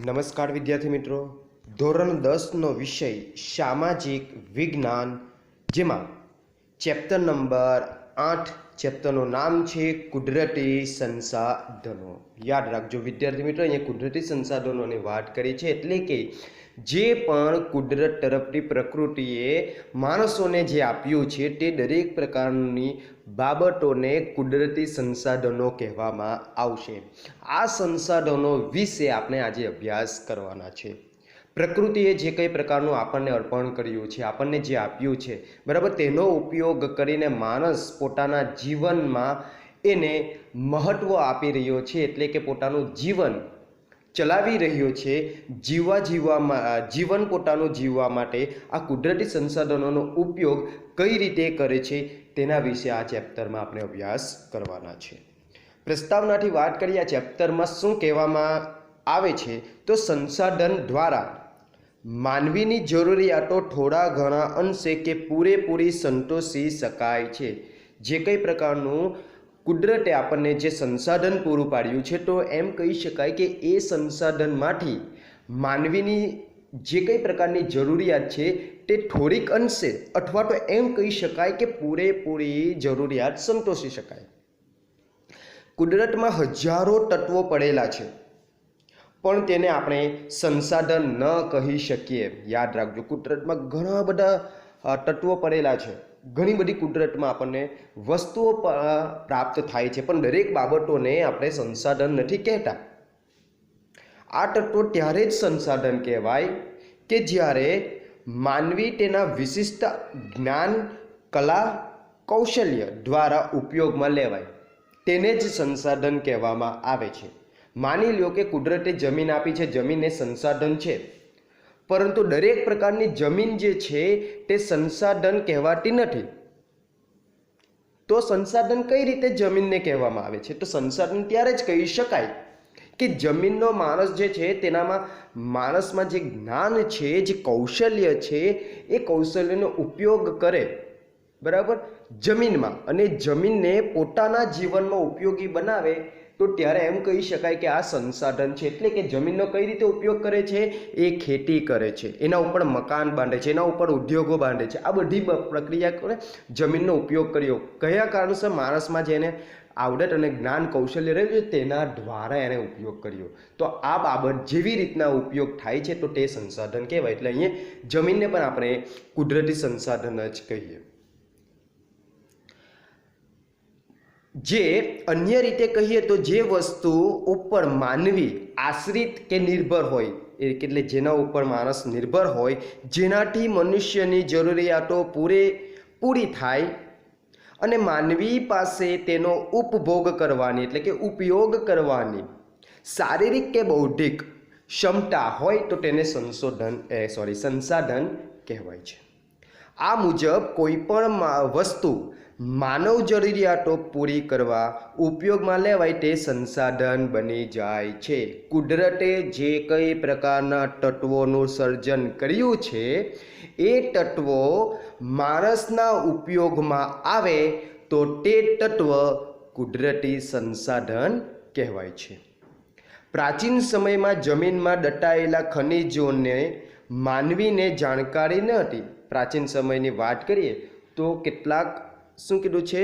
નમસ્કાર વિદ્યાર્થી મિત્રો, ધોરણ 10નો વિષય સામાજિક વિજ્ઞાન, જેમાં ચેપ્ટર નંબર 8, ચેપ્ટરનું નામ છે કુદરતી સંસાધનો. યાદ રાખજો વિદ્યાર્થી મિત્રો, અહીંયા કુદરતી સંસાધનોની વાત કરી છે, એટલે કે જે પણ કુદરત તરફથી પ્રકૃતિએ માણસોને જે આપ્યું છે તે દરેક પ્રકારની બાબતોને કુદરતી સંસાધનો કહેવામાં આવશે. આ સંસાધનો વિશે આપણે આજે અભ્યાસ કરવાના છે. પ્રકૃતિએ જે કંઈ પ્રકારનું આપણને અર્પણ કર્યું છે, આપણને જે આપ્યું છે, બરાબર, તેનો ઉપયોગ કરીને માણસ પોતાના જીવનમાં એને મહત્ત્વ આપી રહ્યો છે, એટલે કે પોતાનું જીવન ચલાવી રહ્યો છે. જીવન પોતાનું જીવવા માટે આ કુદરતી સંસાધનોનો ઉપયોગ કઈ રીતે કરે છે તેના વિશે આ ચેપ્ટરમાં આપણે અભ્યાસ કરવાના છે. પ્રસ્તાવનાથી વાત કરીએ, આ ચેપ્ટરમાં શું કહેવામાં આવે છે તો સંસાધન દ્વારા માનવીની જરૂરિયાતો થોડા ઘણા અંશે કે પૂરેપૂરી સંતોષી શકાય છે. જે કંઈ પ્રકારનું કુદરતે આપણને જે સંસાધન પૂરું પાડ્યું છે, તો એમ કહી શકાય કે એ સંસાધનમાંથી માનવીની જે કંઈ પ્રકારની જરૂરિયાત છે તે થોડીક અંશે અથવા તો એમ કહી શકાય કે પૂરેપૂરી જરૂરિયાત સંતોષી શકાય. કુદરતમાં હજારો તત્વો પડેલા છે, પણ તેને આપણે સંસાધન ન કહી શકીએ. યાદ રાખજો, કુદરતમાં ઘણા બધા તત્વો પડેલા છે, ઘણી બધી કુદરતમાં આપણને વસ્તુઓ પ્રાપ્ત થાય છે, પણ દરેક બાબતોને આપણે સંસાધન નથી કહેતા. આ તત્વો ત્યારે જ સંસાધન કહેવાય કે જ્યારે માનવી તેના વિશિષ્ટ જ્ઞાન, કલા, કૌશલ્ય દ્વારા ઉપયોગમાં લેવાય, તેને જ સંસાધન કહેવામાં આવે છે. માની લો કે કુદરતે જમીન આપી છે, જમીન એ સંસાધન છે, પરંતુ દરેક પ્રકારની જમીન જે છે તે સંસાધન કહેવાતી નથી. તો સંસાધન કઈ રીતે જમીનને કહેવામાં આવે છે? તો સંસાધન ત્યારે જ કહી શકાય કે જમીનનો માણસ જે છે તેનામાં માણસમાં જે જ્ઞાન છે, જે કૌશલ્ય છે, એ કૌશલ્યનો ઉપયોગ કરે, બરાબર, જમીનમાં, અને જમીનને પોતાના જીવનમાં ઉપયોગી બનાવે, તો ત્યારે એમ કહી શકાય કે આ સંસાધન છે. એટલે કે જમીનનો કઈ રીતે ઉપયોગ કરે છે? એ ખેતી કરે છે, એના ઉપર મકાન બાંધે છે, એના ઉપર ઉદ્યોગો બાંધે છે. આ બધી પ્રક્રિયા કરે, જમીનનો ઉપયોગ કર્યો. કયા કારણસર? માણસમાં જેને આવડત અને જ્ઞાન, કૌશલ્ય રહ્યું છે તેના દ્વારા એને ઉપયોગ કર્યો. તો આ બાબત જેવી રીતના ઉપયોગ થાય છે તો તે સંસાધન કહેવાય. એટલે અહીંયા જમીનને પણ આપણે કુદરતી સંસાધન જ કહીએ. જે અન્ય રીતે કહીએ તો જે વસ્તુ ઉપર માનવી આશ્રિત કે નિર્ભર હોય, એટલે જેના ઉપર માણસ નિર્ભર હોય, જેનાથી મનુષ્યની જરૂરિયાતો પૂરી થાય અને માનવી પાસે તેનો ઉપભોગ કરવાની, એટલે કે ઉપયોગ કરવાની શારીરિક કે બૌદ્ધિક ક્ષમતા હોય તો તેને સંસાધન કહેવાય છે. આ મુજબ કોઈ પણ વસ્તુ માનવ જરૂરિયાતો પૂરી કરવા ઉપયોગમાં લેવાય તે સંસાધન બની જાય છે. કુદરતે જે કંઈ પ્રકારના તત્વોનું સર્જન કર્યું છે એ તત્વો માણસના ઉપયોગમાં આવે તો તે તત્વ કુદરતી સંસાધન કહેવાય છે. પ્રાચીન સમયમાં જમીનમાં દટાયેલા ખનિજોને માનવીને જાણકારી ન હતી. પ્રાચીન સમયની વાત કરીએ તો કેટલાક શું કીધું છે?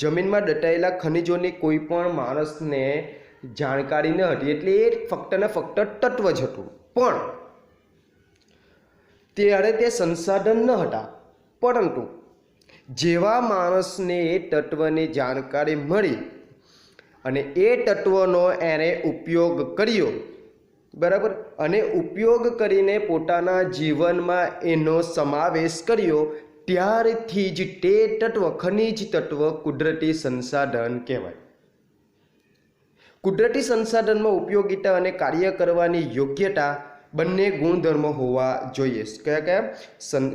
જમીનમાં દટાયેલા ખનિજોની કોઈ પણ માણસને જાણકારી ન હતી, એટલે એ ફક્ત ને ફક્ત તત્વ જ હતું, પણ ત્યારે તે સંસાધન ન હતા. પરંતુ જેવા માણસને એ તત્વની જાણકારી મળી અને એ તત્વનો એણે ઉપયોગ કર્યો, બરાબર, અને ઉપયોગ કરીને પોતાના જીવનમાં એનો સમાવેશ કર્યો, ત્યારથી જ તે તત્વ, ખનિજ તત્વ કુદરતી સંસાધન કહેવાય. કુદરતી સંસાધનમાં ઉપયોગિતા અને કાર્ય કરવાની યોગ્યતા બંને ગુણધર્મો હોવા જોઈએ. કયા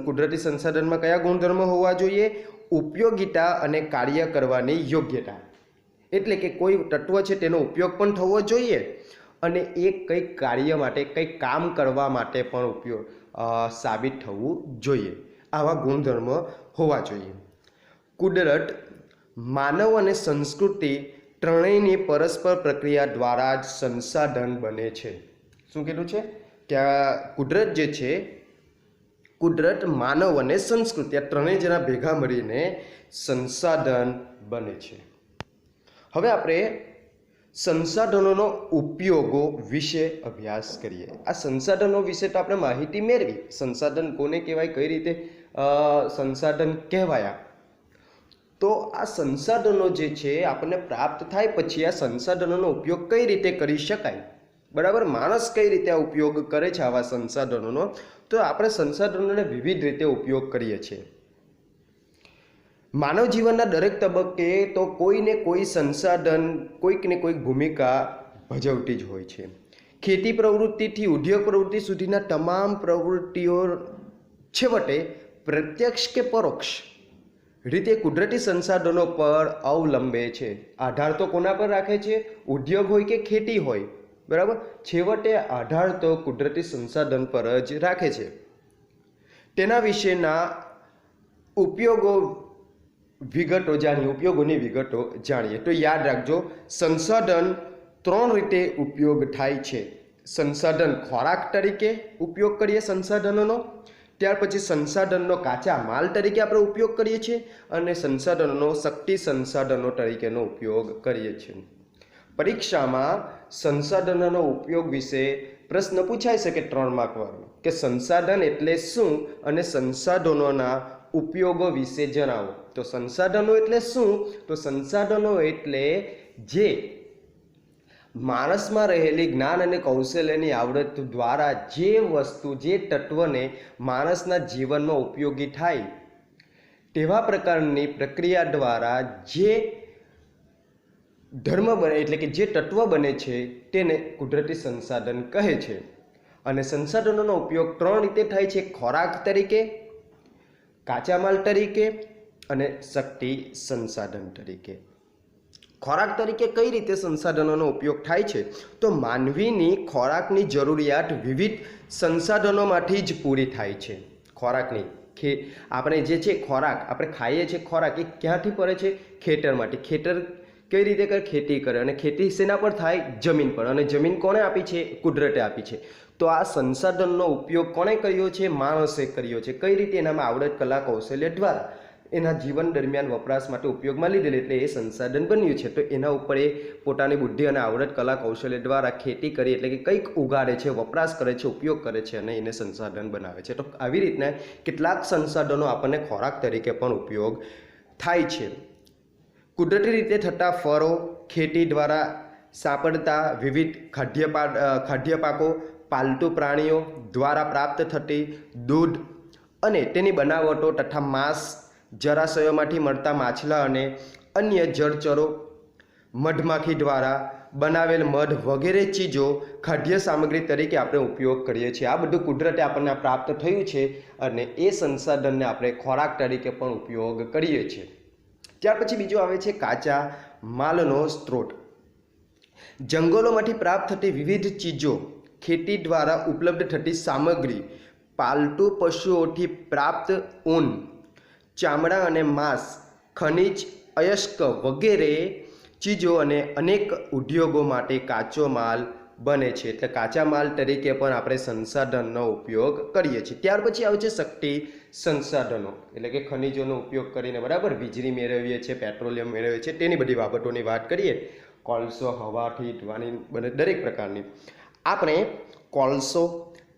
કુદરતી સંસાધનમાં કયા ગુણધર્મો હોવા જોઈએ? ઉપયોગિતા અને કાર્ય કરવાની યોગ્યતા. એટલે કે કોઈ તત્વ છે તેનો ઉપયોગ પણ થવો જોઈએ અને એ કંઈક કાર્ય માટે, કંઈક કામ કરવા માટે પણ સાબિત થવું જોઈએ. આવા ગુણધર્મો હોવા જોઈએ. કુદરત, માનવ અને સંસ્કૃતિ ત્રણેયની પરસ્પર પ્રક્રિયા દ્વારા જ સંસાધન બને છે. શું કીધું છે કે આ કુદરત જે છે, કુદરત, માનવ અને સંસ્કૃતિ આ ત્રણેય જણા ભેગા મળીને સંસાધન બને છે. હવે આપણે સંસાધનોનો ઉપયોગો વિશે અભ્યાસ કરીએ. આ સંસાધનો વિશે તો આપણે માહિતી મેળવી, સંસાધન કોને કહેવાય, કઈ રીતે સંસાધન કહેવાયા. તો આ સંસાધનો જે છે આપણને પ્રાપ્ત થાય પછી આ સંસાધનોનો ઉપયોગ કઈ રીતે કરી શકાય, બરાબર, માણસ કઈ રીતે આ ઉપયોગ કરે છે આવા સંસાધનોનો. તો આપણે સંસાધનોને વિવિધ રીતે ઉપયોગ કરીએ છીએ. માનવ જીવનના દરેક તબક્કે તો કોઈને કોઈ સંસાધન કોઈક ને કોઈક ભૂમિકા ભજવતી જ હોય છે. ખેતી પ્રવૃત્તિથી ઉદ્યોગ પ્રવૃત્તિ સુધીના તમામ પ્રવૃત્તિઓ છેવટે પ્રત્યક્ષ કે પરોક્ષ રીતે કુદરતી સંસાધનો પર અવલંબે છે. આધાર તો કોના પર રાખે છે? ઉદ્યોગ હોય કે ખેતી હોય, બરાબર, છેવટે આધાર તો કુદરતી સંસાધન પર જ રાખે છે. તેના વિશેના ઉપયોગોની વિગતો જાણીએ. તો યાદ રાખજો, સંસાધન ત્રણ રીતે ઉપયોગ થાય છે. સંસાધન ખોરાક તરીકે ઉપયોગ કરીએ સંસાધનોનો, ત્યાર પછી સંસાધનનો કાચા માલ તરીકે આપણે ઉપયોગ કરીએ છીએ, અને સંસાધનોનો શક્તિ સંસાધનો તરીકેનો ઉપયોગ કરીએ છીએ. પરીક્ષામાં સંસાધનોનો ઉપયોગ વિશે પ્રશ્ન પૂછાઈ શકે 3 માર્ક વાળો, કે સંસાધન એટલે શું અને સંસાધનોના ઉપયોગો વિશે જણાવો. તો સંસાધનો એટલે શું? તો સંસાધનો એટલે જે માણસમાં રહેલી જ્ઞાન અને કૌશલ્યની આવડત દ્વારા જે વસ્તુ, જે તત્વને માણસના જીવનમાં ઉપયોગી થાય તેવા પ્રકારની પ્રક્રિયા દ્વારા જે ધર્મ બને, એટલે કે જે તત્વ બને છે તેને કુદરતી સંસાધન કહે છે. અને સંસાધનોનો ઉપયોગ 3 રીતે થાય છે: ખોરાક તરીકે, કાચા માલ તરીકે અને શક્તિ સંસાધન તરીકે. ખોરાક તરીકે કઈ રીતે સંસાધનોનો ઉપયોગ થાય છે? તો માનવીની ખોરાકની જરૂરિયાત વિવિધ સંસાધનોમાંથી જ પૂરી થાય છે. ખોરાકની આપણે જે છે ખોરાક આપણે ખાઈએ છીએ, ખોરાક એ ક્યાંથી પડે છે? ખેતરમાંથી. ખેતર કઈ રીતે કરે? ખેતી કરે. અને ખેતી શેના પર થાય? જમીન પર. અને જમીન કોણે આપી છે? કુદરતે આપી છે. તો આ સંસાધનનો ઉપયોગ કોણે કર્યો છે? માણસે કર્યો છે. કઈ રીતે? એનામાં આવડત, કલા, કૌશલ્ય દ્વારા એના જીવન દરમિયાન વપરાશ માટે ઉપયોગમાં લીધેલ, એટલે એ સંસાધન બન્યું છે. તો એના ઉપર એ પોતાની બુદ્ધિ અને આવડત, કલા, કૌશલ્ય દ્વારા ખેતી કરી, એટલે કે કંઈક ઉગાડે છે, વપરાશ કરે છે, ઉપયોગ કરે છે અને એને સંસાધન બનાવે છે. તો આવી રીતના કેટલાક સંસાધનો આપણને ખોરાક તરીકે પણ ઉપયોગ થાય છે. કુદરતી રીતે થતા ફળો, ખેતી દ્વારા સાંપડતા વિવિધ ખાદ્ય પાકો, પાલતુ પ્રાણીઓ દ્વારા પ્રાપ્ત થતી દૂધ અને તેની બનાવટો તથા માંસ, જરાશયોમાંથી મળતા માછલા અને અન્ય જળચરો, મધમાખી દ્વારા બનાવેલ મધ વગેરે ચીજો ખાદ્ય સામગ્રી તરીકે આપણે ઉપયોગ કરીએ છીએ. આ બધું કુદરતે આપણને પ્રાપ્ત થયું છે અને એ સંસાધનને આપણે ખોરાક તરીકે પણ ઉપયોગ કરીએ છીએ. ત્યાર પછી બીજું આવે છે કાચા માલનો સ્ત્રોત. જંગલોમાંથી પ્રાપ્ત થતી વિવિધ ચીજો, ખેતી દ્વારા ઉપલબ્ધ થતી સામગ્રી, પાલતુ પશુઓથી પ્રાપ્ત ઊન, ચામડા અને માંસ, ખનિજ, અયસ્ક વગેરે ચીજો અને અનેક ઉદ્યોગો માટે કાચો માલ બને છે. એટલે કાચા માલ તરીકે પણ આપણે સંસાધનનો ઉપયોગ કરીએ છીએ. ત્યાર પછી આવે છે શક્તિ સંસાધનો, એટલે કે ખનિજોનો ઉપયોગ કરીને, બરાબર, વીજળી મેળવીએ છીએ, પેટ્રોલિયમ મેળવીએ છીએ, તેની બધી બાબતોની વાત કરીએ. કોલસો, હવાથી ધોવાની બને દરેક પ્રકારની. આપણે કોલસો,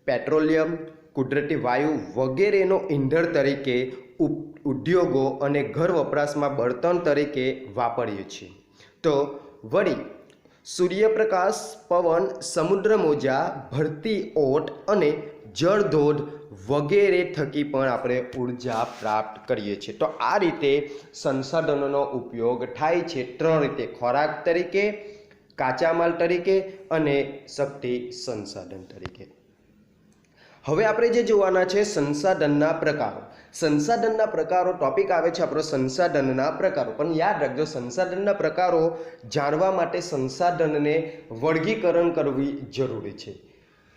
પેટ્રોલિયમ, કુદરતી વાયુ વગેરેનો ઈંધણ તરીકે ઉદ્યોગો અને ઘર વપરાશમાં બળતણ તરીકે વાપરીએ છીએ. તો વળી સૂર્યપ્રકાશ, પવન, સમુદ્ર મોજા, ભરતી ઓટ અને જળધોધ વગેરે થકી પણ આપણે ઉર્જા પ્રાપ્ત કરીએ છીએ. તો આ રીતે સંસાધનોનો ઉપયોગ થાય છે 3 રીતે: ખોરાક તરીકે, કાચા માલ તરીકે અને શક્તિ સંસાધન તરીકે. હવે આપણે જે જોવાના છે સંસાધનના પ્રકારો. સંસાધનના પ્રકારો ટોપિક આવે છે આપણો સંસાધનના પ્રકારો. પણ યાદ રાખજો, સંસાધનના પ્રકારો જાણવા માટે સંસાધનને વર્ગીકરણ કરવી જરૂરી છે.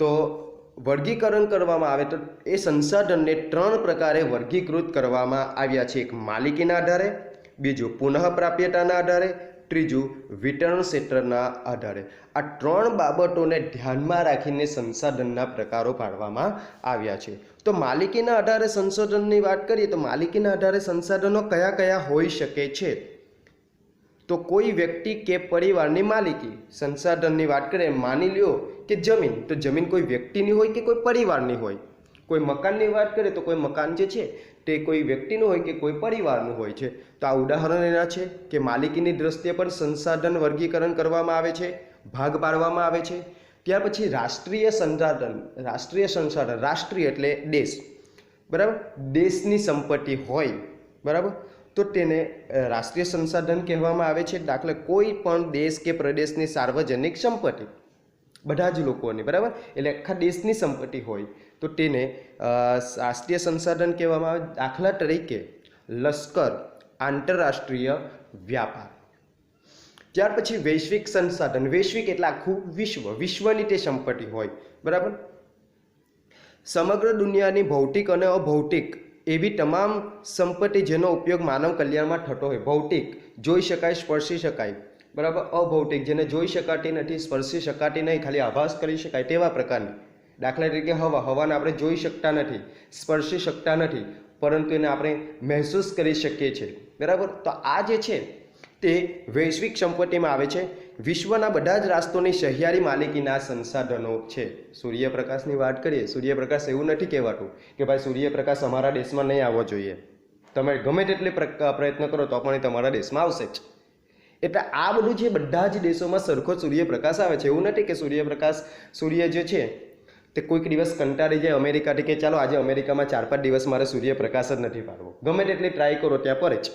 તો વર્ગીકરણ કરવામાં આવે તો એ સંસાધનને 3 પ્રકારે વર્ગીકૃત કરવામાં આવ્યા છે. એક માલિકીના આધારે, બીજું પુનઃપ્રાપ્યતાના આધારે, ત્રીજું વિતરણ ક્ષેત્રના આધારે. આ 3 બાબતોને ધ્યાનમાં રાખીને સંસાધનના પ્રકારો પાડવામાં આવ્યા છે. તો માલિકીના આધારે સંશોધનની વાત કરીએ તો માલિકીના આધારે સંસાધનો કયા કયા હોઈ શકે છે? તો કોઈ વ્યક્તિ કે પરિવારની માલિકી. સંસાધનની વાત કરીએ, માની લ્યો કે જમીન, તો જમીન કોઈ વ્યક્તિની હોય કે કોઈ પરિવારની હોય. કોઈ મકાનની વાત કરીએ તો કોઈ મકાન જે છે તે કોઈ વ્યક્તિનું હોય કે કોઈ પરિવારનું હોય છે. તો આ ઉદાહરણ એના છે કે માલિકીની દ્રષ્ટિએ પણ સંસાધન વર્ગીકરણ કરવામાં આવે છે, ભાગ પાડવામાં આવે છે. ત્યાર પછી રાષ્ટ્રીય સંસાધન. રાષ્ટ્રીય એટલે દેશ, બરાબર. દેશની સંપત્તિ હોય, બરાબર, તો તેને રાષ્ટ્રીય સંસાધન કહેવામાં આવે છે. દાખલા કોઈ પણ દેશ કે પ્રદેશની સાર્વજનિક સંપત્તિ, બધા જ લોકોની, બરાબર, એટલે આખા દેશની સંપત્તિ હોય તો તેને રાષ્ટ્રીય સંસાધન કહેવામાં આવે. દાખલા તરીકે લશ્કર, આંતરરાષ્ટ્રીય વ્યાપાર. ત્યાર પછી વૈશ્વિક સંસાધન. વૈશ્વિક એટલે આખું વિશ્વ, વિશ્વની તે સંપત્તિ હોય, બરાબર. સમગ્ર દુનિયાની ભૌતિક અને અભૌતિક એવી તમામ સંપત્તિ જેનો ઉપયોગ માનવ કલ્યાણમાં થતો હોય. ભૌતિક જોઈ શકાય, સ્પર્શી શકાય, બરાબર. અભૌતિક જેને જોઈ શકાતી નથી, સ્પર્શી શકાતી નહીં, ખાલી આભાસ કરી શકાય તેવા પ્રકારની. દાખલા તરીકે હવાને આપણે જોઈ શકતા નથી, સ્પર્શી શકતા નથી, પરંતુ એને આપણે મહેસૂસ કરી શકીએ છીએ, બરાબર. તો આ જે છે તે વૈશ્વિક સંપત્તિમાં આવે છે. વિશ્વના બધા જ રાષ્ટ્રોની સહિયારી માલિકીના સંસાધનો છે. સૂર્યપ્રકાશની વાત કરીએ, સૂર્યપ્રકાશ એવું નથી કહેવાતું કે ભાઈ સૂર્યપ્રકાશ અમારા દેશમાં નહીં આવવો જોઈએ, તમે ગમે તેટલે પ્રયત્ન કરો તો પણ એ તમારા દેશમાં આવશે જ. એટલે આ બધું છે બધા જ દેશોમાં સરખો સૂર્યપ્રકાશ આવે છે. એવું નથી કે સૂર્ય જે છે તે કોઈક દિવસ કંટાળી જાય અમેરિકાથી કે ચાલો આજે અમેરિકામાં 4-5 દિવસ મારે સૂર્યપ્રકાશ જ નથી પાડવો, ગમે તેટલી ટ્રાય કરો ત્યાં પર જ.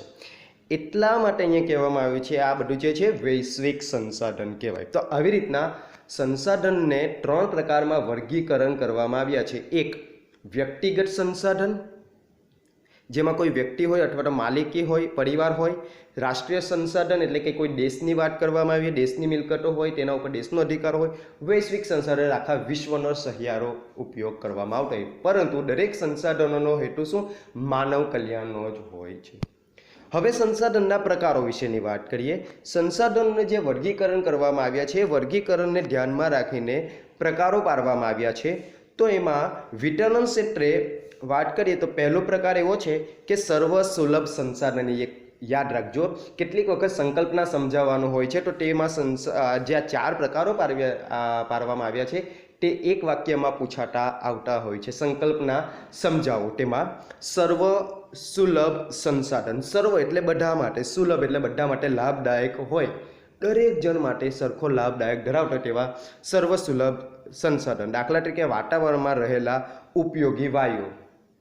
એટલા માટે અહીંયા કહેવામાં આવ્યું છે આ બધું જે છે વૈશ્વિક સંસાધન કહેવાય. તો આવી રીતના સંસાધનને 3 પ્રકારમાં વર્ગીકરણ કરવામાં આવ્યા છે. એક વ્યક્તિગત સંસાધન, જેમાં કોઈ વ્યક્તિ હોય અથવા તો માલિકી હોય, પરિવાર હોય. રાષ્ટ્રીય સંસાધન એટલે કે કોઈ દેશની વાત કરવામાં આવી, દેશની મિલકતો હોય, તેના ઉપર દેશનો અધિકાર હોય. વૈશ્વિક સંસાધન આખા વિશ્વનો સહિયારો ઉપયોગ કરવામાં આવતો હોય, પરંતુ દરેક સંસાધનોનો હેતુ શું? માનવ કલ્યાણનો જ હોય છે. હવે સંસાધનના પ્રકારો વિશેની વાત કરીએ. સંસાધનોને જે વર્ગીકરણ કરવામાં આવ્યા છે એ વર્ગીકરણને ધ્યાનમાં રાખીને પ્રકારો પાડવામાં આવ્યા છે. તો એમાં વિતરણ ક્ષેત્રે વાત કરીએ તો પહેલો પ્રકાર એવો છે કે સર્વ સુલભ સંસાધન. યાદ રાખજો, કેટલીક વખત સંકલ્પના સમજાવવાનું હોય છે, તો તેમાં જે આ 4 પ્રકારો પાડવામાં આવ્યા છે તે એક વાક્યમાં પૂછાતા આવતા હોય છે. સંકલ્પના સમજાવો. તેમાં સર્વ સુલભ સંસાધન. સર્વ એટલે બધા માટે, સુલભ એટલે બધા માટે લાભદાયક હોય, દરેક જણ માટે સરખો લાભદાયક ધરાવતા તેવા સર્વ સુલભ સંસાધન. દાખલા તરીકે વાતાવરણમાં રહેલા ઉપયોગી વાયુ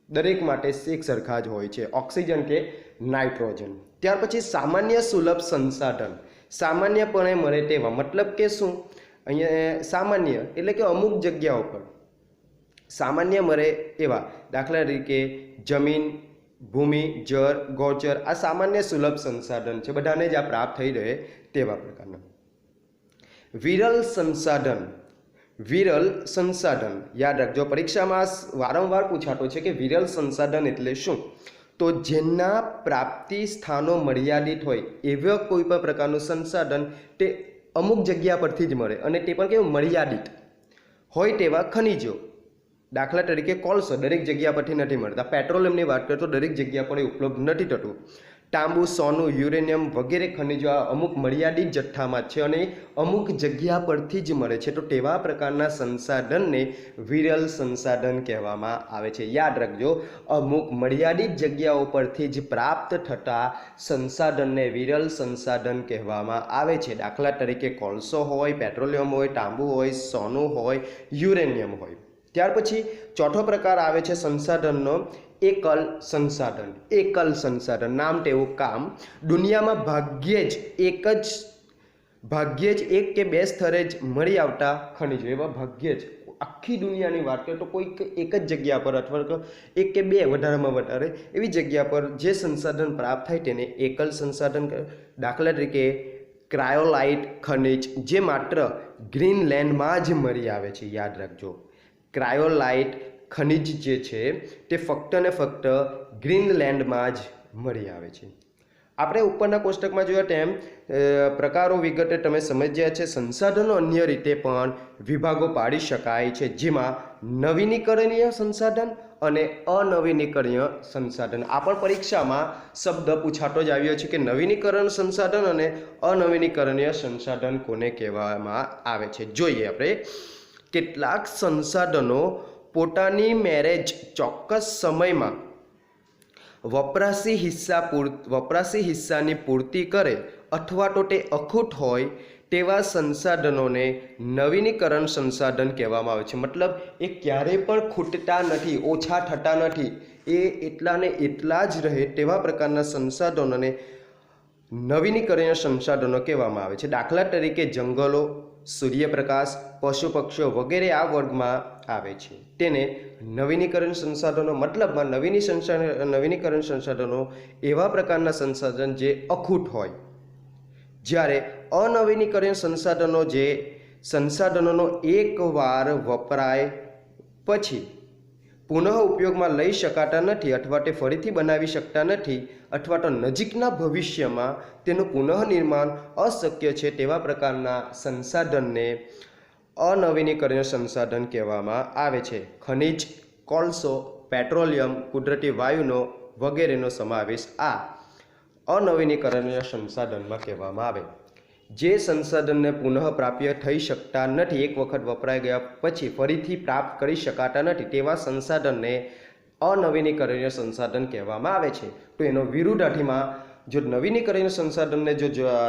દરેક માટે એક સરખા જ હોય છે, ઓક્સિજન કે નાઇટ્રોજન. ત્યાર પછી સામાન્ય સુલભ સંસાધન. સામાન્યપણે મળે તેવા, મતલબ કે શું? અહીંયા સામાન્ય એટલે કે અમુક જગ્યાઓ પર સામાન્ય મળે એવા. દાખલા તરીકે જમીન, ભૂમિ, જળ, ગોચર, આ સામાન્ય સુલભ સંસાધન છે, બધાને જ આ પ્રાપ્ત થઈ રહે તેવા પ્રકારના. વિરલ સંસાધન. વિરલ સંસાધન યાદ રાખજો, પરીક્ષામાં વારંવાર પૂછાતો છે કે વિરલ સંસાધન એટલે શું? તો જેના પ્રાપ્તિ સ્થાનો મર્યાદિત હોય એવા કોઈ પણ પ્રકારનું સંસાધન તે અમુક જગ્યા પરથી જ મળે, અને તે પણ કેવું મર્યાદિત હોય તેવા ખનિજો. દાખલા તરીકે કોલસો દરેક જગ્યા પરથી નથી મળતા. પેટ્રોલિયમની વાત કરીએ તો દરેક જગ્યા પર ઉપલબ્ધ નથી થતું. તાંબુ, સોનું, યુરેનિયમ વગેરે ખનિજો આ અમુક મર્યાદિત જથ્થામાં છે અને અમુક જગ્યા પરથી જ મળે છે. તો તેવા પ્રકારના સંસાધનને વિરલ સંસાધન કહેવામાં આવે છે. યાદ રાખજો, અમુક મર્યાદિત જગ્યાઓ પરથી જ પ્રાપ્ત થતા સંસાધનને વિરલ સંસાધન કહેવામાં આવે છે. દાખલા તરીકે કોલસો હોય, પેટ્રોલિયમ હોય, તાંબુ હોય, સોનું હોય, યુરેનિયમ હોય. ત્યાર પછી ચોથો પ્રકાર આવે છે સંસાધનનો એકલ સંસાધન. એકલ સંસાધન, નામ તેવું કામ. દુનિયામાં ભાગ્યે જ એક કે બે સ્થળે જ મળી આવતા ખનિજો, એવા ભાગ્યે જ આખી દુનિયાની વાત કરીએ તો કોઈક એક જ જગ્યા પર અથવા તો એક કે બે વધારેમાં વધારે એવી જગ્યા પર જે સંસાધન પ્રાપ્ત થાય તેને એકલ સંસાધન. દાખલા તરીકે ક્રાયોલાઇટ ખનિજ, જે માત્ર ગ્રીનલેન્ડમાં જ મળી આવે છે. યાદ રાખજો, ક્રાયોલાઇટ ખનિજ જે છે તે ફક્ત ને ફક્ત ગ્રીનલેન્ડમાં જ મળી આવે છે. આપણે ઉપરના કોષ્ટકમાં જોયા તેમ પ્રકારો વિગતે તમે સમજ્યા છે। સંસાધનો અન્ય રીતે પણ વિભાગો પાડી શકાય છે, જેમાં નવીનીકરણીય સંસાધન અને અનવીનીકરણીય સંસાધન। આ પણ પરીક્ષામાં શબ્દ પૂછાતો જ આવ્યો છે કે નવીનીકરણ સંસાધન અને અનવીનીકરણીય સંસાધન કોને કહેવામાં આવે છે। જોઈએ આપણે કેટલાક સંસાધનો પોતાની મેરેજ ચોક્કસ સમયમાં વપરાશી હિસ્સાની પૂર્તિ કરે અથવા તો તે અખૂટ હોય તેવા સંસાધનોને નવીનીકરણ સંસાધન કહેવામાં આવે છે। મતલબ એ ક્યારેય પણ ખૂટતા નથી, ઓછા થતા નથી, એ એટલા ને એટલા જ રહે તેવા પ્રકારના સંસાધનોને નવીનીકરણીય સંસાધનો કહેવામાં આવે છે। દાખલા તરીકે જંગલો, સૂર્યપ્રકાશ, પશુ પક્ષીઓ વગેરે આ વર્ગમાં આવે છે। તેને નવીનીકરણ સંસાધનો મતલબમાં નવીનીકરણ સંસાધનો એવા પ્રકારના સંસાધન જે અખૂટ હોય, જ્યારે અનવીનીકરણ સંસાધનો જે સંસાધનોનો એકવાર વપરાય પછી પુનઃ ઉપયોગમાં લઈ શકાતા નથી અથવા તે ફરીથી બનાવી શકતા નથી અથવા તો નજીકના ભવિષ્યમાં તેનું પુનઃનિર્માણ અશક્ય છે તેવા પ્રકારના સંસાધનને અનવીનીકરણીય સંસાધન કહેવામાં આવે છે। ખનિજ, કોલસો, પેટ્રોલિયમ, કુદરતી વાયુનો વગેરેનો સમાવેશ આ અનવીનીકરણીય સંસાધનમાં કહેવામાં આવે। જે સંસાધનને પુનઃ પ્રાપ્ય થઈ શકતા નથી, એક વખત વપરાઈ ગયા પછી ફરીથી પ્રાપ્ત કરી શકાતા નથી તેવા સંસાધનને અનવીનીકરણીય સંસાધન કહેવામાં આવે છે। તો એનો વિરુદ્ધાર્થીમાં જો નવીનીકરણીય સંસાધનને જો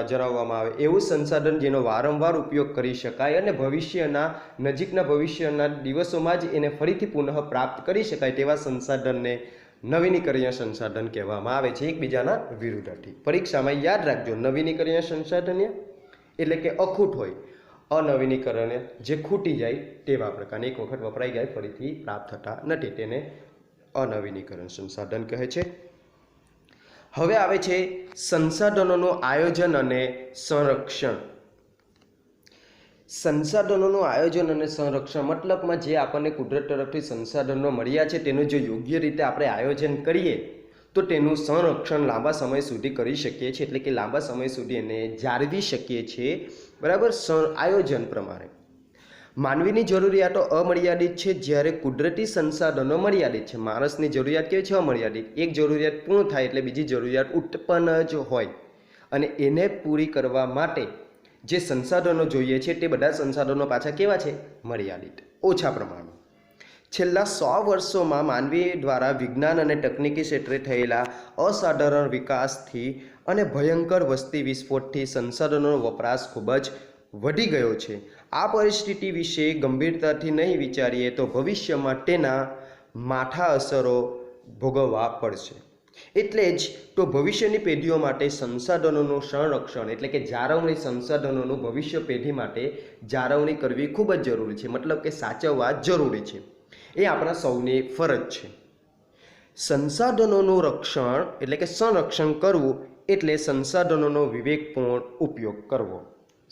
જણાવવામાં આવે એવું સંસાધન જેનો વારંવાર ઉપયોગ કરી શકાય અને નજીકના ભવિષ્યના દિવસોમાં જ એને ફરીથી પુનઃ પ્રાપ્ત કરી શકાય તેવા સંસાધનને નવીનીકરણીય સંસાધન કહેવામાં આવે છે, એકબીજાના વિરુદ્ધાર્થી। પરીક્ષામાં યાદ રાખજો, નવીનીકરણીય સંસાધન એટલે કે અખૂટ હોય, અનવીનીકરણીય જે ખૂટી જાય તેવા પ્રકારના એક વખત વપરાઈ ગયા ફરીથી પ્રાપ્ત થતા નથી, તેને અનવીનીકરણ સંસાધન કહે છે। હવે આવે છે સંસાધનોનું આયોજન અને સંરક્ષણ। સંસાધનોનું આયોજન અને સંરક્ષણ મતલબમાં જે આપણને કુદરત તરફથી સંસાધનો મળ્યા છે તેનું જો યોગ્ય રીતે આપણે આયોજન કરીએ તો તેનું સંરક્ષણ લાંબા સમય સુધી કરી શકીએ છીએ, એટલે કે લાંબા સમય સુધી એને જાળવી શકીએ છીએ, બરાબર। આયોજન પ્રમાણે માનવીની જરૂરિયાતો અમર્યાદિત છે, જ્યારે કુદરતી સંસાધનો મર્યાદિત છે। માણસની જરૂરિયાત કેવી છે? અમર્યાદિત। એક જરૂરિયાત પૂર્ણ થાય એટલે બીજી જરૂરિયાત ઉત્પન્ન જ હોય, અને એને પૂરી કરવા માટે જે સંસાધનો જોઈએ છે તે બધા સંસાધનો પાછા કેવા છે? મર્યાદિત, ઓછા પ્રમાણમાં। છેલ્લા 100 વર્ષોમાં માનવી દ્વારા વિજ્ઞાન અને તકનીકી ક્ષેત્રે થયેલા અસાધારણ વિકાસથી અને ભયંકર વસ્તી વિસ્ફોટથી સંસાધનોનો વપરાશ ખૂબ જ વધી ગયો છે। આ પરિસ્થિતિ વિશે ગંભીરતાથી નહીં વિચારીએ તો ભવિષ્યમાં તેના માઠા અસરો ભોગવવા પડશે। એટલે જ તો ભવિષ્યની પેઢીઓ માટે સંસાધનોનું સંરક્ષણ એટલે કે જાળવણી, સંસાધનોનું ભવિષ્ય પેઢી માટે જાળવણી કરવી ખૂબ જ જરૂરી છે, મતલબ કે સાચવવા જરૂરી છે, એ આપણા સૌની ફરજ છે। સંસાધનોનું રક્ષણ એટલે કે સંરક્ષણ કરવું એટલે સંસાધનોનો વિવેકપૂર્ણ ઉપયોગ કરવો।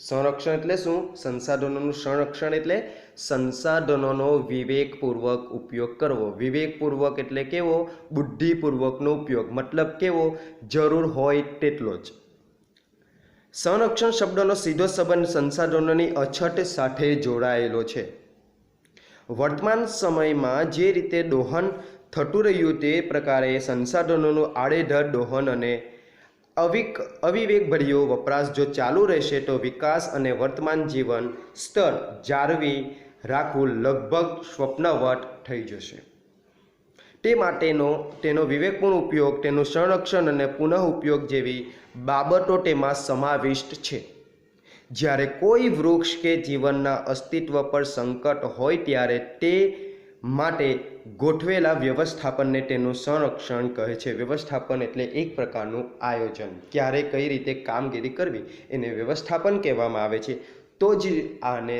સંરક્ષણ એટલે શું? સંસાધનોનું સંરક્ષણ એટલે સંસાધનોનો વિવેકપૂર્વક ઉપયોગ કરવો। વિવેકપૂર્વક એટલે કેવો? બુદ્ધિપૂર્વકનો ઉપયોગ, મતલબ કેવો? જરૂર હોય તેટલો જ। સંરક્ષણ શબ્દનો સીધો સંબંધ સંસાધનોની અછત સાથે જોડાયેલો છે। વર્તમાન સમયમાં જે રીતે દોહન થતું રહ્યું તે પ્રકારે સંસાધનોનું આડેધડ દોહન અને અવિવેકભર્યો વપરાશ જો ચાલુ રહેશે તો વિકાસ અને વર્તમાન જીવન સ્તર જાળવી રાખવું લગભગ સ્વપ્નવત થઈ જશે। તે માટેનો તેનો વિવેકપૂર્ણ ઉપયોગ, તેનું સંરક્ષણ અને પુનઃ ઉપયોગ જેવી બાબતો તેમાં સમાવિષ્ટ છે। જ્યારે કોઈ વૃક્ષ કે જીવનના અસ્તિત્વ પર સંકટ હોય ત્યારે તે માટે ગોઠવેલા વ્યવસ્થાપનને તેનું સંરક્ષણ કહે છે। વ્યવસ્થાપન એટલે એક પ્રકારનું આયોજન, ક્યારે કઈ રીતે કામગીરી કરવી એને વ્યવસ્થાપન કહેવામાં આવે છે। તો જ આને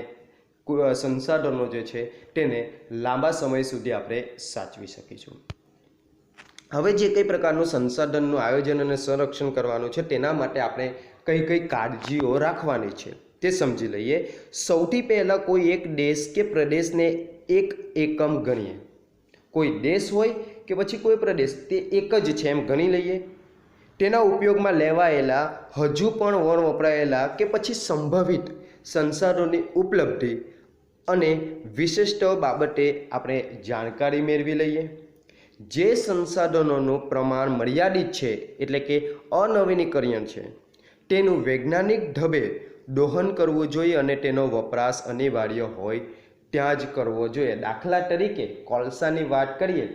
સંસાધનો જે છે તેને લાંબા સમય સુધી આપણે સાચવી શકીશું। હવે જે કઈ પ્રકારનું સંસાધનનું આયોજન અને સંરક્ષણ કરવાનું છે તેના માટે આપણે કઈ કઈ કાળજીઓ રાખવાની છે તે સમજી લઈએ। સૌથી પહેલાં કોઈ એક દેશ કે પ્રદેશને એક એકમ ગણીએ। કોઈ દેશ હોય કે પછી કોઈ પ્રદેશ, તે એક જ છે એમ ગણી લઈએ। તેના ઉપયોગમાં લેવાયેલા હજુ પણ વપરાયેલા કે પછી સંભવિત સંસાધનોની ઉપલબ્ધિ અને વિશિષ્ટ બાબતે આપણે જાણકારી મેળવી લઈએ. જે સંસાધનોનું પ્રમાણ મર્યાદિત છે એટલે કે અનવીનીકરણીય છે તેનું વૈજ્ઞાનિક ઢબે દોહન કરવું જોઈએ અને તેનો વપરાશ અનિવાર્ય હોય ત્યાં જ કરવો જોઈએ. દાખલા તરીકે કોલસાની વાત કરીએ,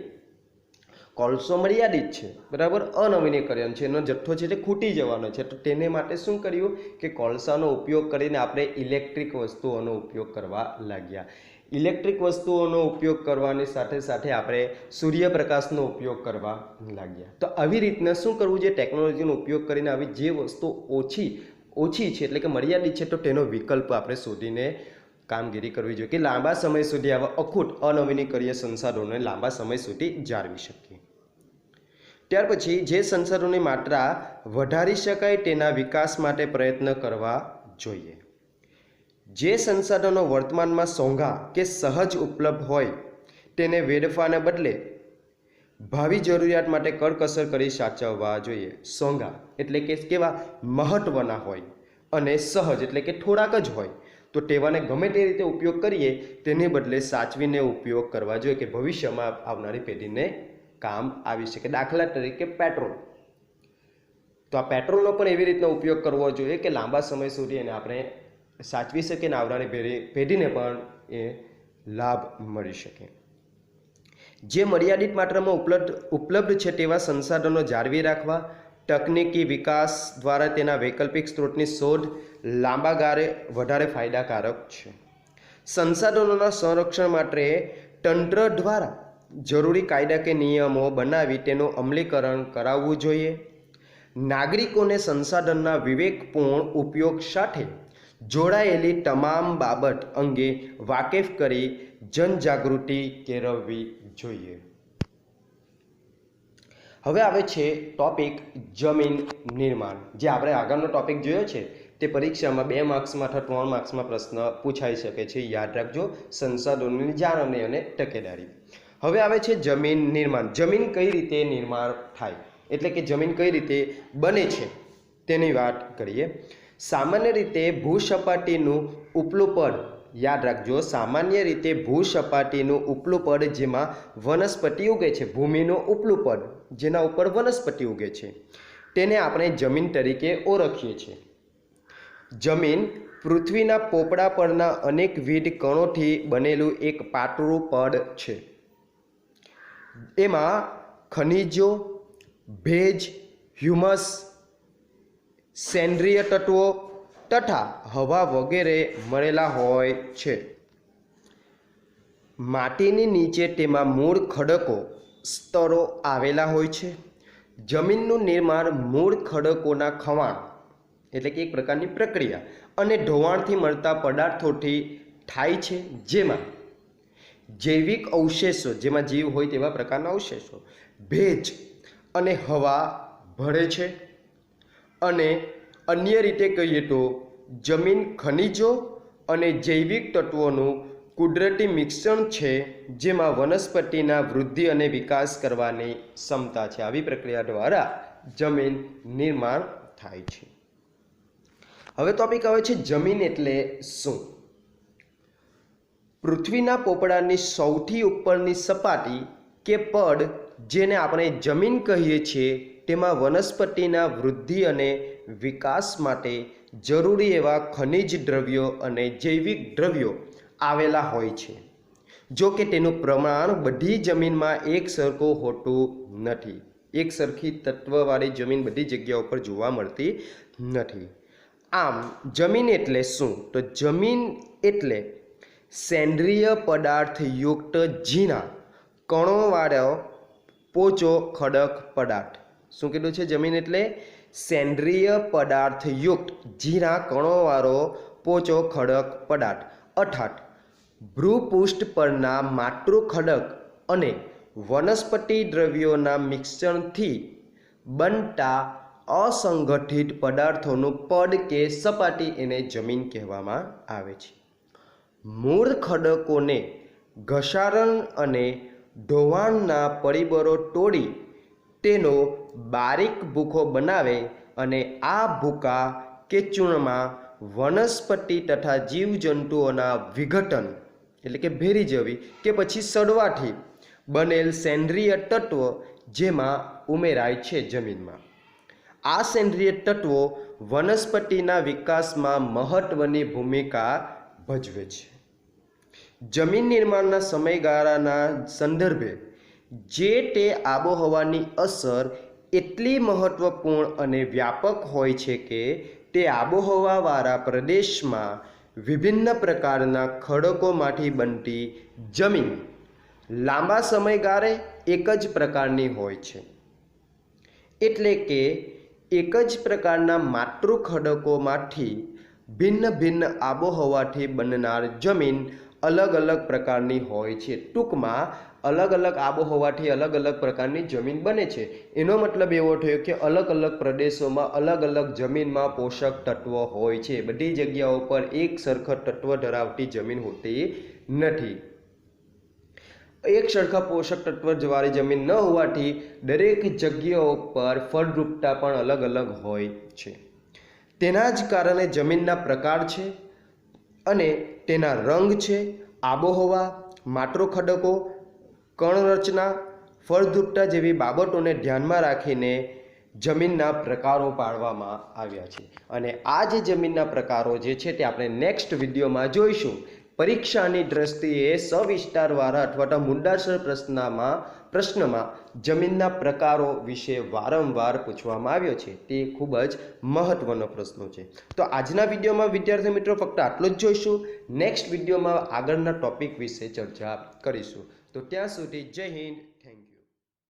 કોલસો મર્યાદિત છે, બરાબર, અનવીનીકરણ છે, એનો જથ્થો છે તે ખૂટી જવાનો છે, તો તેને માટે શું કર્યું કે કોલસાનો ઉપયોગ કરીને આપણે ઇલેક્ટ્રિક વસ્તુઓનો ઉપયોગ કરવા લાગ્યા. ઇલેક્ટ્રિક વસ્તુઓનો ઉપયોગ કરવાની સાથે સાથે આપણે સૂર્યપ્રકાશનો ઉપયોગ કરવા લાગ્યા. તો આવી રીતના શું કરવું જોઈએ, ટેકનોલોજીનો ઉપયોગ કરીને આવી જે વસ્તુ ઓછી છે એટલે કે મર્યાદિત છે તો તેનો વિકલ્પ આપણે શોધીને કામગીરી કરવી જોઈએ કે લાંબા સમય સુધી આવા અખૂટ અનવીનીકરણીય સંસાધનોને લાંબા સમય સુધી જાળવી શકીએ. ત્યાર પછી જે સંસાધનોની માત્રા વધારી શકાય તેના વિકાસ માટે પ્રયત્ન કરવા જોઈએ. જે સંસાધનો વર્તમાનમાં સોંઘા કે સહજ ઉપલબ્ધ હોય તેને વેડફવાને બદલે ભાવિ જરૂરિયાત માટે કરકસર કરી સાચવવા જોઈએ. સોંઘા એટલે કે કેવા મહત્વના હોય અને સહજ એટલે કે થોડાક જ હોય તો તેવાને ગમે તે રીતે ઉપયોગ કરીએ તેને બદલે સાચવીને ઉપયોગ કરવા જોઈએ કે ભવિષ્યમાં આવનારી પેઢીને કામ આવી શકે. દાખલા તરીકે પેટ્રોલ, તો આ પેટ્રોલનો પણ એવી રીતનો ઉપયોગ કરવો જોઈએ કે લાંબા સમય સુધી એને આપણે સાચવી શકીએ અને આવનારી પેઢીને પણ એ લાભ મળી શકે. જે મર્યાદિત માત્રામાં ઉપલબ્ધ છે તેવા સંસાધનો જાળવી રાખવા, તકનીકી વિકાસ દ્વારા તેના વૈકલ્પિક સ્ત્રોતની શોધ લાંબા ગાળે વધારે ફાયદાકારક છે. સંસાધનોના સંરક્ષણ માટે તંત્ર દ્વારા જરૂરી કાયદા કે નિયમો બનાવી તેનું અમલીકરણ કરાવવું જોઈએ. નાગરિકોને સંસાધનના વિવેકપૂર્ણ ઉપયોગ સાથે જોડાયેલી તમામ બાબત અંગે વાકેફ કરી જનજાગૃતિ કેળવવી જોઈએ. હવે આવે છે ટોપિક જમીન નિર્માણ. જે આપણે આગળનો ટોપિક જોયો છે તે પરીક્ષામાં 2 માર્ક્સમાં અથવા 3 માર્ક્સમાં પ્રશ્ન પૂછાઈ શકે છે. યાદ રાખજો, સંસાધનોની જાળવણી અને તકેદારી. હવે આવે છે જમીન નિર્માણ. જમીન કઈ રીતે નિર્માણ થાય એટલે કે જમીન કઈ રીતે બને છે તેની વાત કરીએ. સામાન્ય રીતે ભૂસપાટીનું ઉપલું પડ, યાદ રાખજો, સામાન્ય રીતે ભૂસપાટીનું ઉપલું પડ જેમાં વનસ્પતિ ઉગે છે, ભૂમિનું ઉપલું પડ જેના ઉપર વનસ્પતિ ઉગે છે તેને આપણે જમીન તરીકે ઓળખીએ છીએ. જમીન પૃથ્વીના પોપડા પરના અનેકવિધ કણોથી બનેલું એક પાતળું પડ છે. એમાં ખનિજો, ભેજ, હ્યુમસ, સેન્દ્રિય તત્વો તથા હવા વગેરે મળેલા હોય છે. માટીની નીચે તેમાં મૂળ ખડકો સ્તરો આવેલા હોય છે. જમીનનું નિર્માણ મૂળ ખડકોના ખવાણ એટલે કે એક પ્રકારની પ્રક્રિયા અને ધોવાણથી મળતા પદાર્થોથી થાય છે, જેમાં જૈવિક અવશેષો, જેમાં જીવ હોય તેવા પ્રકારના અવશેષો, ભેજ અને હવા ભળે છે. અને અન્ય રીતે કહીએ તો જમીન ખનિજો અને જૈવિક તત્વોનું કુદરતી મિશ્રણ છે જેમાં વનસ્પતિના વૃદ્ધિ અને વિકાસ કરવાની ક્ષમતા છે. આવી પ્રક્રિયા દ્વારા જમીન નિર્માણ થાય છે. હવે ટોપિક આવે છે જમીન એટલે શું. પૃથ્વીના પોપડાની સૌથી ઉપરની સપાટી કે પડ જેને આપણે જમીન કહીએ છીએ તેમાં વનસ્પતિના વૃદ્ધિ અને વિકાસ માટે જરૂરી એવા ખનિજ દ્રવ્યો અને જૈવિક દ્રવ્યો આવેલા હોય છે. જો કે તેનું પ્રમાણ બધી જમીનમાં એક સરખું હોતું નથી. એક સરખી તત્વવાળી જમીન બધી જગ્યાઓ પર જોવા મળતી નથી. આમ જમીન એટલે શું, તો જમીન એટલે સેન્દ્રિય પદાર્થયુક્ત ઝીણા કણોવાળો પોચો ખડક પદાર્થ. શું કીધું છે? જમીન એટલે સેન્દ્રિય પદાર્થયુક્ત ઝીણા કણોવાળો પોચો ખડક પદાર્થ અર્થાત ભૂપૃષ્ઠ પરના માતૃ ખડક અને વનસ્પતિ દ્રવ્યોના મિશ્રણથી બનતા અસંગઠિત પદાર્થોનું પડ કે સપાટી એને જમીન કહેવામાં આવે છે. મૂળ ખડકોને ઘસારણ અને ધોવાણના પરિબળો તોડી તેનો બારીક ભૂકો બનાવે અને આ ભૂકા કે ચૂર્ણમાં વનસ્પતિ તથા જીવજંતુઓના વિઘટન એટલે કે ભેરી જવી કે પછી સડવાથી બનેલ સેન્દ્રિય તત્વ જેમાં ઉમેરાય છે જમીનમાં. આ સેન્દ્રિય તત્વો વનસ્પતિના વિકાસમાં મહત્વની ભૂમિકા ભજવે છે. જમીન નિર્માણના સમયગાળાના સંદર્ભે જે તે આબોહવાની અસર એટલી મહત્વપૂર્ણ અને વ્યાપક હોય છે કે તે આબોહવાવાળા પ્રદેશમાં વિભિન્ન પ્રકારના ખડકોમાંથી બનતી જમીન લાંબા સમયગાળે એક જ પ્રકારની હોય છે. એટલે કે એક જ પ્રકારના માતૃ ખડકોમાંથી ભિન્ન ભિન્ન આબોહવાથી બનનાર જમીન અલગ અલગ પ્રકારની હોય છે. ટૂંકમાં અલગ અલગ આબોહવાથી અલગ અલગ પ્રકારની જમીન બને છે. એનો મતલબ એવો થયો કે અલગ અલગ પ્રદેશોમાં અલગ અલગ જમીનમાં પોષક તત્વો હોય છે. બધી જગ્યાઓ પર એક સરખા તત્વ ધરાવતી જમીન હોતી નથી. એક સરખા પોષક તત્વવાળી જમીન ન હોવાથી દરેક જગ્યાઓ પર ફળદ્રુપતા પણ અલગ અલગ હોય છે. તેના જ કારણે જમીનના પ્રકાર છે અને તેના રંગ છે, આબોહવા, માતૃ ખડકો, કણરચના, ફળદ્રુપતા જેવી બાબતોને ધ્યાનમાં રાખીને જમીનના પ્રકારો પાડવામાં આવ્યા છે. અને આ જે જમીનના પ્રકારો જે છે તે આપણે નેક્સ્ટ વિડીયોમાં જોઈશું. પરીક્ષાની દ્રષ્ટિએ સવિસ્તારવાળા અથવા તો મુદ્દાસર પ્રશ્નમાં જમીનના પ્રકારો વિશે વારંવાર પૂછવામાં આવ્યો છે. તે ખૂબ જ મહત્વનો પ્રશ્નો છે. તો આજના વિડીયોમાં વિદ્યાર્થી મિત્રો ફક્ત આટલું જ જોઈશું. નેક્સ્ટ વિડીયોમાં આગળના ટોપિક વિશે ચર્ચા કરીશું. તો ત્યાં સુધી જય હિન્દ, થેન્ક યુ.